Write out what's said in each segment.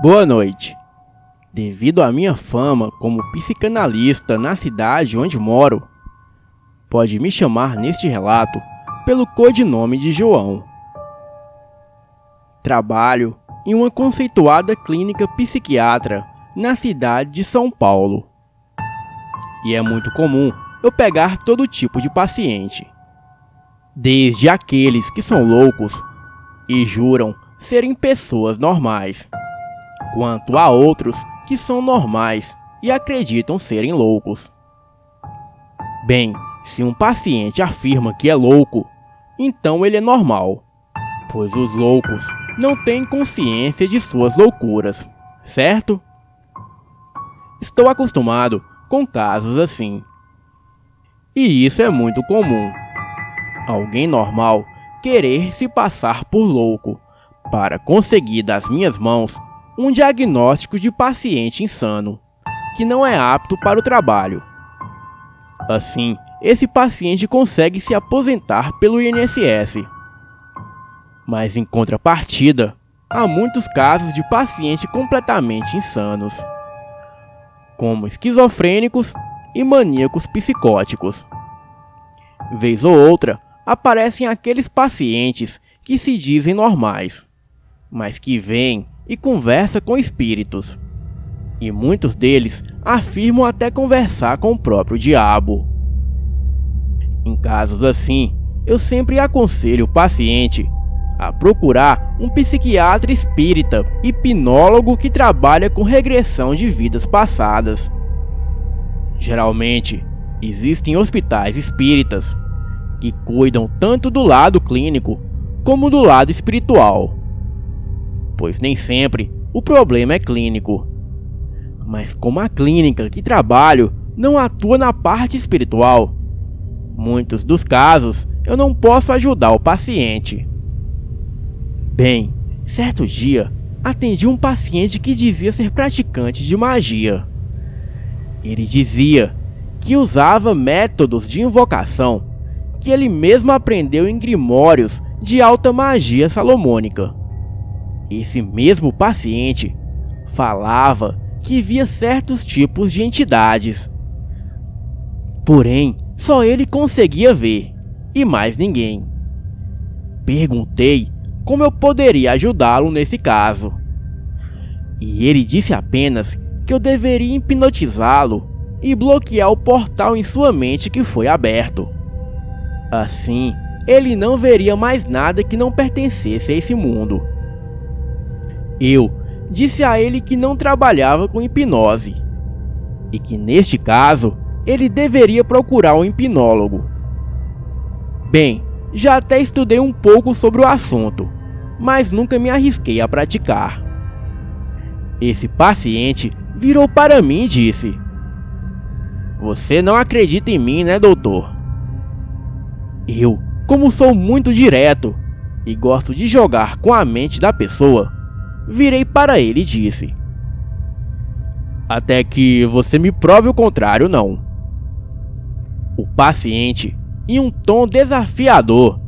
Boa noite. Devido à minha fama como psicanalista na cidade onde moro, pode me chamar neste relato pelo codinome de João. Trabalho em uma conceituada clínica psiquiatra na cidade de São Paulo. E é muito comum eu pegar todo tipo de paciente, desde aqueles que são loucos e juram serem pessoas normais, quanto a outros que são normais e acreditam serem loucos. Bem, se um paciente afirma que é louco, então ele é normal, pois os loucos não têm consciência de suas loucuras, certo? Estou acostumado com casos assim. E isso é muito comum. Alguém normal querer se passar por louco para conseguir das minhas mãos um diagnóstico de paciente insano, que não é apto para o trabalho. Assim, esse paciente consegue se aposentar pelo INSS. Mas em contrapartida, há muitos casos de pacientes completamente insanos, como esquizofrênicos e maníacos psicóticos. Vez ou outra, aparecem aqueles pacientes que se dizem normais, mas que vêm e conversam com espíritos. E muitos deles afirmam até conversar com o próprio diabo. Em casos assim, eu sempre aconselho o paciente a procurar um psiquiatra espírita, hipnólogo que trabalha com regressão de vidas passadas. Geralmente, existem hospitais espíritas que cuidam tanto do lado clínico como do lado espiritual, pois nem sempre o problema é clínico. Mas como a clínica que trabalho não atua na parte espiritual, muitos dos casos eu não posso ajudar o paciente. Bem, certo dia, atendi um paciente que dizia ser praticante de magia. Ele dizia que usava métodos de invocação que ele mesmo aprendeu em grimórios de alta magia salomônica. Esse mesmo paciente falava que via certos tipos de entidades. Porém, só ele conseguia ver, e mais ninguém. Perguntei como eu poderia ajudá-lo nesse caso. E ele disse apenas que eu deveria hipnotizá-lo e bloquear o portal em sua mente que foi aberto. Assim, ele não veria mais nada que não pertencesse a esse mundo. Eu disse a ele que não trabalhava com hipnose e que neste caso ele deveria procurar um hipnólogo. Bem, já até estudei um pouco sobre o assunto, mas nunca me arrisquei a praticar. Esse paciente virou para mim e disse: "Você não acredita em mim, né, doutor?" Eu, como sou muito direto e gosto de jogar com a mente da pessoa, virei para ele e disse: "Até que você me prove o contrário, não." O paciente, em um tom desafiador,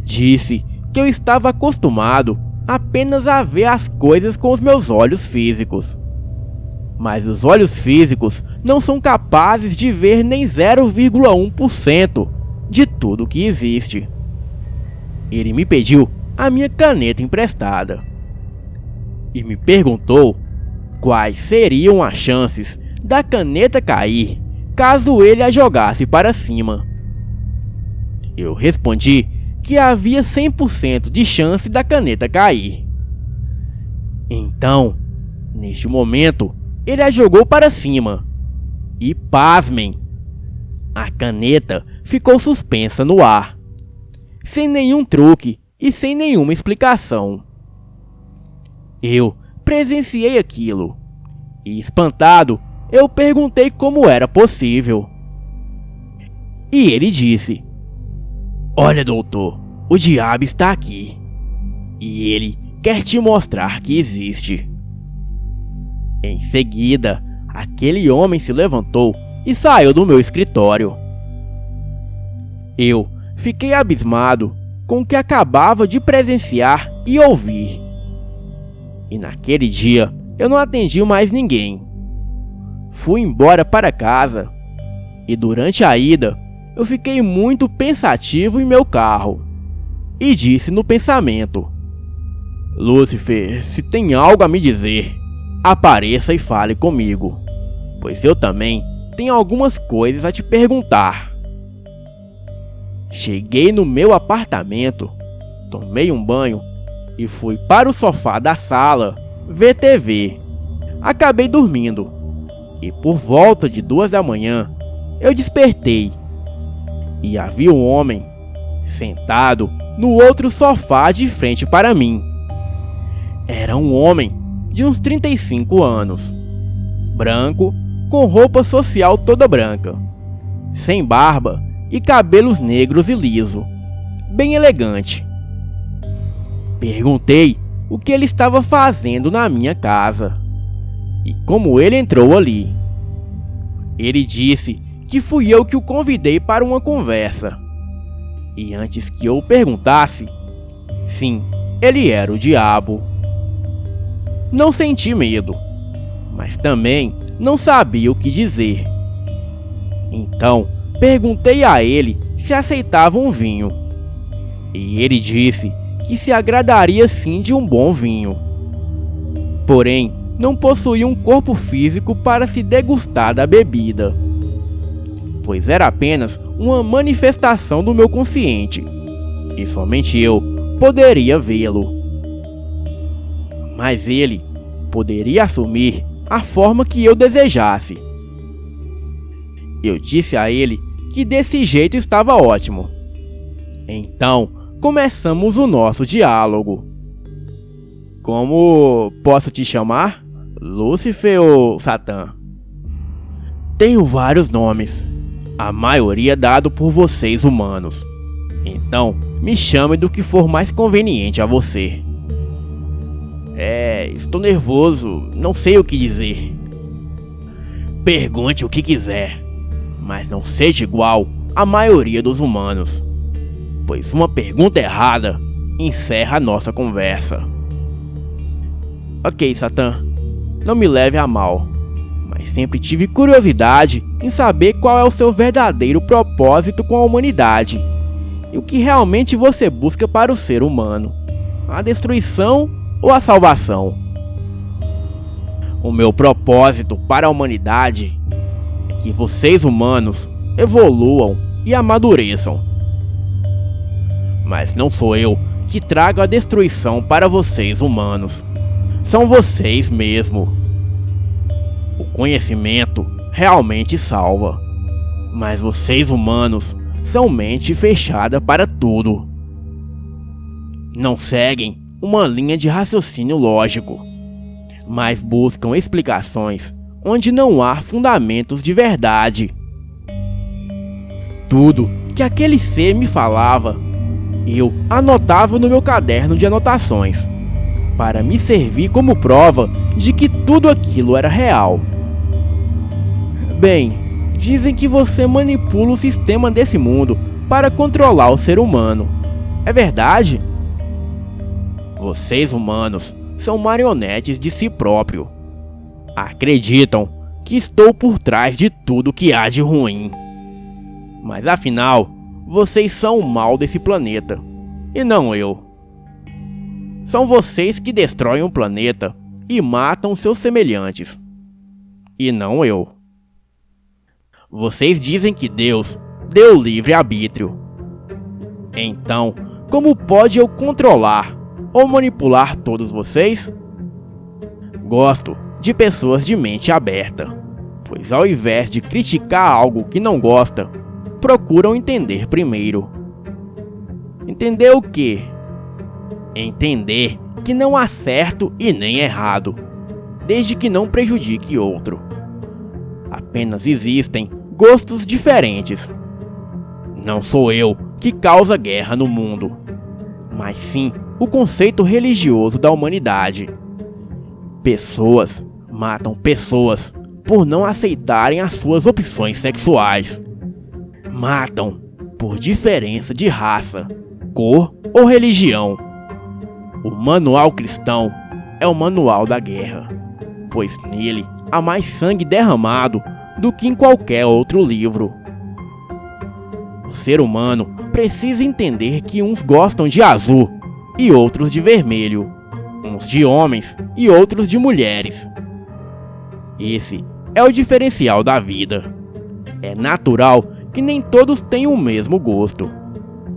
disse que eu estava acostumado apenas a ver as coisas com os meus olhos físicos. Mas os olhos físicos não são capazes de ver nem 0,1% de tudo que existe. Ele me pediu a minha caneta emprestada e me perguntou quais seriam as chances da caneta cair caso ele a jogasse para cima. Eu respondi que havia 100% de chance da caneta cair. Então, neste momento, ele a jogou para cima e, pasmem, a caneta ficou suspensa no ar, sem nenhum truque e sem nenhuma explicação. Eu presenciei aquilo e, espantado, eu perguntei como era possível. E ele disse: "Olha, doutor, o diabo está aqui e ele quer te mostrar que existe." Em seguida, aquele homem se levantou e saiu do meu escritório. Eu fiquei abismado com o que acabava de presenciar e ouvir. E naquele dia eu não atendi mais ninguém. Fui embora para casa e durante a ida eu fiquei muito pensativo em meu carro e disse no pensamento: Lúcifer, se tem algo a me dizer, apareça e fale comigo, pois eu também tenho algumas coisas a te perguntar. Cheguei no meu apartamento, tomei um banho e fui para o sofá da sala ver TV. Acabei dormindo e por volta de 2 da manhã eu despertei e havia um homem sentado no outro sofá de frente para mim. Era um homem de uns 35 anos, branco, com roupa social toda branca, sem barba e cabelos negros e liso, bem elegante. Perguntei o que ele estava fazendo na minha casa e como ele entrou ali. Ele disse que fui eu que o convidei para uma conversa. E antes que eu perguntasse, sim, ele era o diabo. Não senti medo, mas também não sabia o que dizer. Então, perguntei a ele se aceitava um vinho. E ele disse que se agradaria sim de um bom vinho. Porém, não possuía um corpo físico para se degustar da bebida, pois era apenas uma manifestação do meu consciente, e somente eu poderia vê-lo. Mas ele poderia assumir a forma que eu desejasse. Eu disse a ele que desse jeito estava ótimo. Então, começamos o nosso diálogo. Como posso te chamar? Lúcifer ou Satã? Tenho vários nomes, a maioria dado por vocês humanos. Então, me chame do que for mais conveniente a você. Estou nervoso, não sei o que dizer. Pergunte o que quiser, mas não seja igual à maioria dos humanos, pois uma pergunta errada encerra a nossa conversa. Ok, Satã, não me leve a mal, mas sempre tive curiosidade em saber qual é o seu verdadeiro propósito com a humanidade e o que realmente você busca para o ser humano, a destruição ou a salvação. O meu propósito para a humanidade é que vocês humanos evoluam e amadureçam. Mas não sou eu que trago a destruição para vocês humanos. São vocês mesmo. O conhecimento realmente salva, mas vocês humanos são mente fechada para tudo. Não seguem uma linha de raciocínio lógico, mas buscam explicações onde não há fundamentos de verdade. Tudo que aquele ser me falava, eu anotava no meu caderno de anotações, para me servir como prova de que tudo aquilo era real. Bem, dizem que você manipula o sistema desse mundo para controlar o ser humano. É verdade? Vocês humanos são marionetes de si próprio. Acreditam que estou por trás de tudo que há de ruim. Mas afinal, vocês são o mal desse planeta, e não eu. São vocês que destroem o planeta e matam seus semelhantes, e não eu. Vocês dizem que Deus deu livre-arbítrio. Então, como pode eu controlar ou manipular todos vocês? Gosto de pessoas de mente aberta, pois ao invés de criticar algo que não gosta, procuram entender primeiro. Entender o quê? Entender que não há certo e nem errado, desde que não prejudique outro. Apenas existem gostos diferentes. Não sou eu que causa guerra no mundo, mas sim o conceito religioso da humanidade. Pessoas matam pessoas por não aceitarem as suas opções sexuais. Matam por diferença de raça, cor ou religião. O manual cristão é o Manual da Guerra, pois nele há mais sangue derramado do que em qualquer outro livro. O ser humano precisa entender que uns gostam de azul e outros de vermelho, uns de homens e outros de mulheres. Esse é o diferencial da vida. É natural que nem todos tenham o mesmo gosto.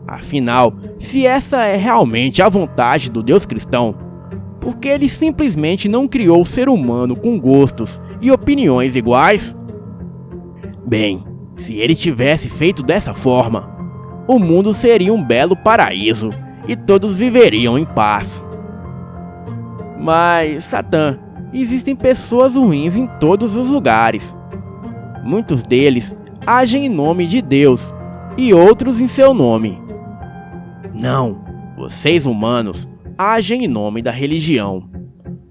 Afinal, se essa é realmente a vontade do Deus cristão, por que ele simplesmente não criou o ser humano com gostos e opiniões iguais? Bem, se ele tivesse feito dessa forma, o mundo seria um belo paraíso e todos viveriam em paz. Mas, Satã, existem pessoas ruins em todos os lugares. Muitos deles agem em nome de Deus e outros em seu nome. Não, vocês humanos agem em nome da religião,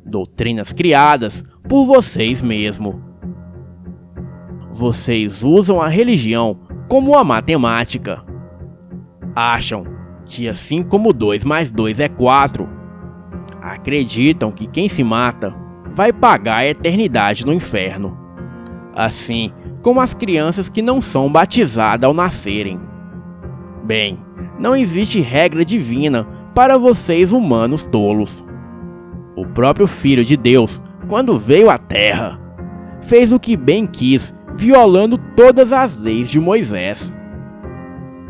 doutrinas criadas por vocês mesmos. Vocês usam a religião como a matemática. Acham que assim como 2 mais 2 é 4. Acreditam que quem se mata vai pagar a eternidade no inferno. Assim como as crianças que não são batizadas ao nascerem. Bem, não existe regra divina para vocês humanos tolos. O próprio Filho de Deus, quando veio à Terra, fez o que bem quis, violando todas as leis de Moisés.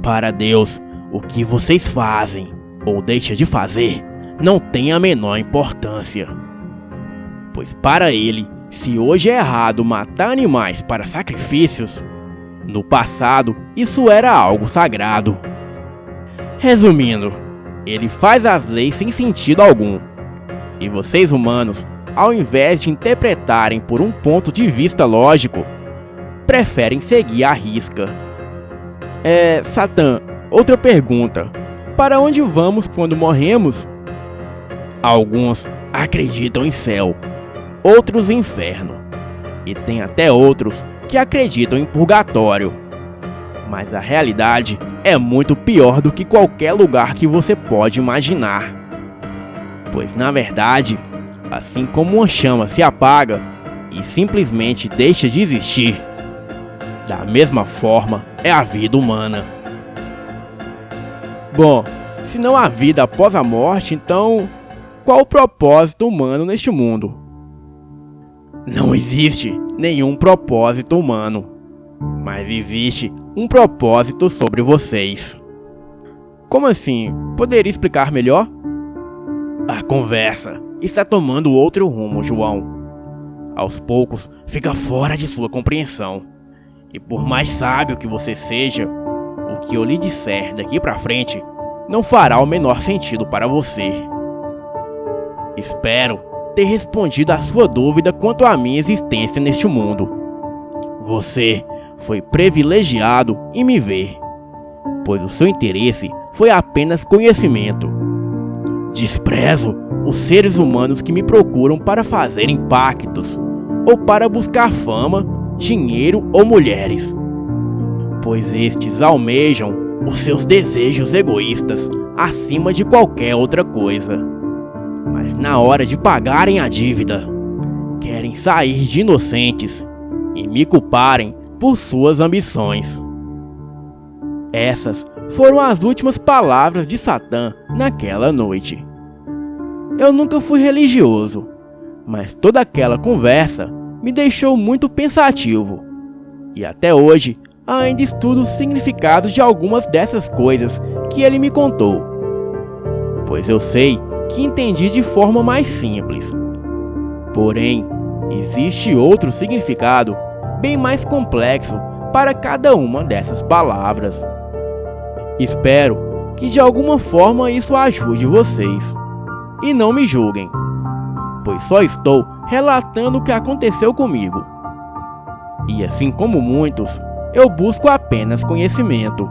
Para Deus, o que vocês fazem ou deixam de fazer não tem a menor importância. Pois para ele, se hoje é errado matar animais para sacrifícios, no passado isso era algo sagrado. Resumindo, ele faz as leis sem sentido algum. E vocês humanos, ao invés de interpretarem por um ponto de vista lógico, preferem seguir à risca. Satã, outra pergunta. Para onde vamos quando morremos? Alguns acreditam em céu, outros em inferno. E tem até outros que acreditam em purgatório. Mas a realidade é muito pior do que qualquer lugar que você pode imaginar. Pois na verdade, assim como uma chama se apaga e simplesmente deixa de existir, da mesma forma é a vida humana. Bom, se não há vida após a morte, então qual o propósito humano neste mundo? Não existe nenhum propósito humano, mas existe um propósito sobre vocês. Como assim? Poderia explicar melhor? A conversa está tomando outro rumo, João. Aos poucos fica fora de sua compreensão. E por mais sábio que você seja, o que eu lhe disser daqui pra frente não fará o menor sentido para você. Espero ter respondido a sua dúvida quanto à minha existência neste mundo. Você foi privilegiado em me ver, pois o seu interesse foi apenas conhecimento. Desprezo os seres humanos que me procuram para fazerem pactos, ou para buscar fama, dinheiro ou mulheres, pois estes almejam os seus desejos egoístas acima de qualquer outra coisa. Mas na hora de pagarem a dívida, querem sair de inocentes e me culparem por suas ambições. Essas foram as últimas palavras de Satã naquela noite. Eu nunca fui religioso, mas toda aquela conversa me deixou muito pensativo. E até hoje ainda estudo os significados de algumas dessas coisas que ele me contou, pois eu sei que entendi de forma mais simples. Porém, existe outro significado bem mais complexo para cada uma dessas palavras. Espero que de alguma forma isso ajude vocês. E não me julguem, pois só estou relatando o que aconteceu comigo. E assim como muitos, eu busco apenas conhecimento.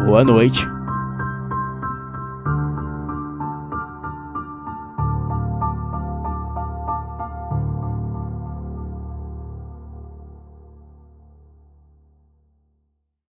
Boa noite.